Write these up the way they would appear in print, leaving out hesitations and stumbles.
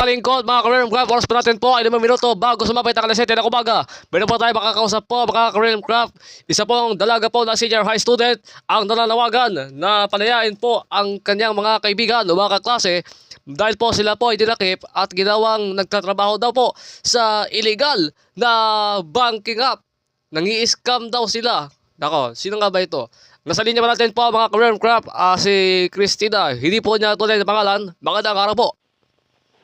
kalingkod, mga ka-Realm Craft, oras pa natin po ay 5 minuto bago sumapit ang alas 7 ng umaga. Meron po tayo makakausap po, mga ka-Realm Craft. Isa pong dalaga po na senior high student ang nananawagan na palayain po ang kanyang mga kaibigan o mga kaklase dahil po sila po ay dinakip at ginawang nagtatrabaho daw po sa illegal na banking app. Nangi-scam daw sila. Nako, sino nga ba ito? Nasa linya pa natin po mga ka-Realm Craft, si Christina. Hindi po niya tunay na pangalan. Magandang araw po.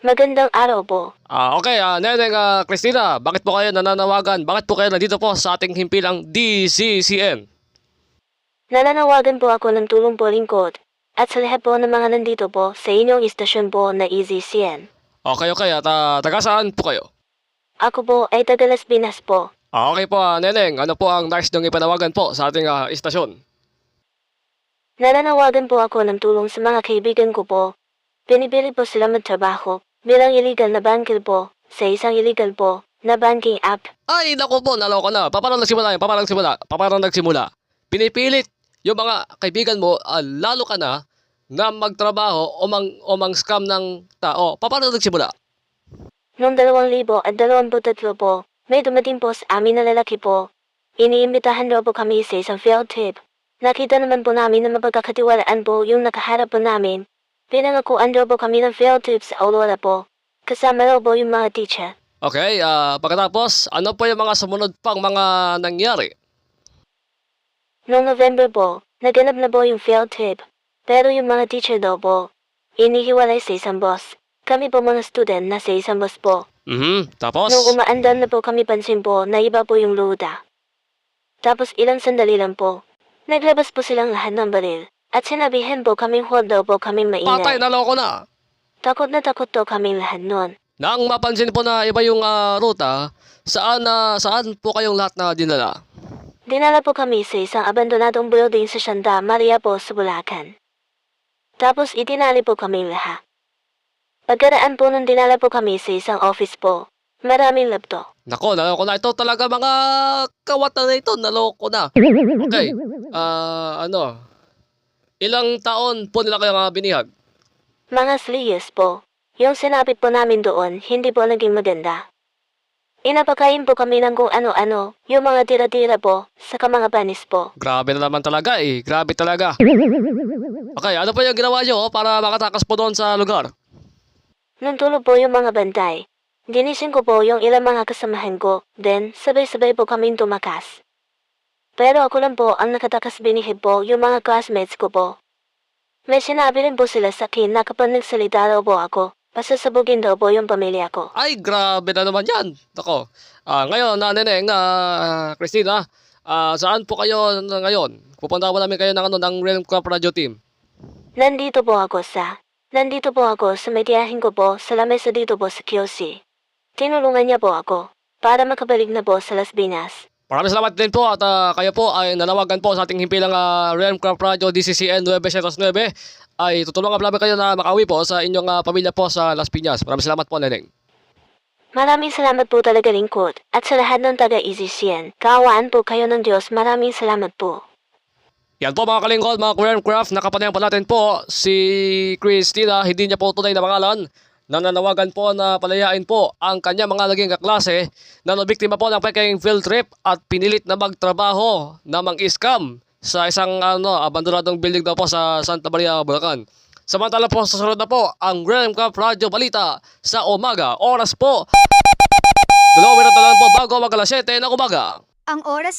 Magandang araw po. Okay, Neneng Christina, bakit po kayo nananawagan? Bakit po kayo nandito po sa ating himpilang DCCN? Nananawagan po ako ng tulong po lingkod at sa lahat po ng mga nandito po sa inyong istasyon po na EZCN. Okay, at taga saan po kayo? Ako po ay taga Las Piñas po. Okay po, Neneng, ano po ang nais niyong ipanawagan po sa ating istasyon? Nananawagan po ako ng tulong sa mga kaibigan ko po. Pinipili po sila magtrabaho bilang illegal na banker po sa isang illegal po na banking app. Ay, naku po, naloko na. Paano nagsimula? Pinipilit yung mga kaibigan mo, lalo ka na magtrabaho o mang-scam ng tao. Paano nagsimula? Noong 2023 po, may dumating po sa amin na lalaki po. Iniimbitahan daw po kami sa isang field trip. Nakita naman po namin na mapagkakatiwalaan po yung nakaharap po namin. Pinangakuan daw po kami ng field trip sa Aurora po. Kasama daw po yung mga teacher. Okay, pagkatapos, ano po yung mga sumunod pang mga nangyari? Noong November po, naganap na po yung field trip. Pero yung mga teacher daw po, inihiwalay sa isang bus. Kami po mga student na sa isang bus po. Tapos? Nung umaandar na po kami pansin po na iba po yung ruta. Tapos ilang sandali lang po, naglabas po silang lahat ng baril. At sinabihin po kaming hold daw po kaming maingay. Patay, naloko na. Takot na takot to kaming lahat noon. Nang mapansin po na iba yung ruta, saan po kayong lahat na dinala? Dinala po kami sa isang abandonadong building sa Santa Maria po sa Bulacan. Tapos itinali po kaming lahat. Pagkaraan po nung dinala po kami sa isang office po, maraming laptop. Nako, naloko na. Ito talaga mga kawatan na ito, naloko na. Okay, ilang taon po nila kayo binihag? Mga 3 years po. Yung sinapit po namin doon, hindi po naging maganda. Inapakain po kami ng kung ano-ano, yung mga tira-tira po, saka mga panis po. Grabe na naman talaga grabe talaga. Okay, ano po yung ginawa nyo para makatakas po doon sa lugar? Nung tulog po yung mga bantay, ginising ko po yung ilang mga kasamahan ko, then sabay-sabay po kaming tumakas. Pero ako lang po ang nakatakas binihib po yung mga classmates ko po. May sinabi rin po sila sa akin na kapag nagsalita daw po ako, pasasabugin daw po yung pamilya ko. Ay, grabe na naman yan. Nako, ngayon, Neneng, Christina, saan po kayo ngayon? Pupunta po namin kayo ng Realm Craft Radio Team. Nandito po ako sa may tiyahin ko po sa lamesa dito po sa QC. Tinulungan niya po ako para makabalik na po sa Las Piñas. Maraming salamat din po at kayo po ay nanawagan po sa ating himpilang Realm Craft Radio DCCN 909 ay tutulungan namin kayo na makauwi po sa inyong pamilya po sa Las Piñas. Maraming salamat po, Neneng. Maraming salamat po talaga lingkod at sa lahat ng taga-EZCN. Kaawaan po kayo ng Diyos. Maraming salamat po. Yan po mga kalingkod, mga Realm Craft, nakapanayan pa natin po si Christina, hindi niya po tunay na pangalan. Nananawagan po na palayain po ang kanya mga naging kaklase na nabiktima po ng peking field trip at pinilit na magtrabaho na mang-scam sa isang abandonadong building daw po sa Santa Maria, Bulacan. Samantala po, susunod na po ang Realm Craft Radio Balita sa umaga. Oras po 2 minuto lang po bago mag alas 7 ng umaga. Ang oras na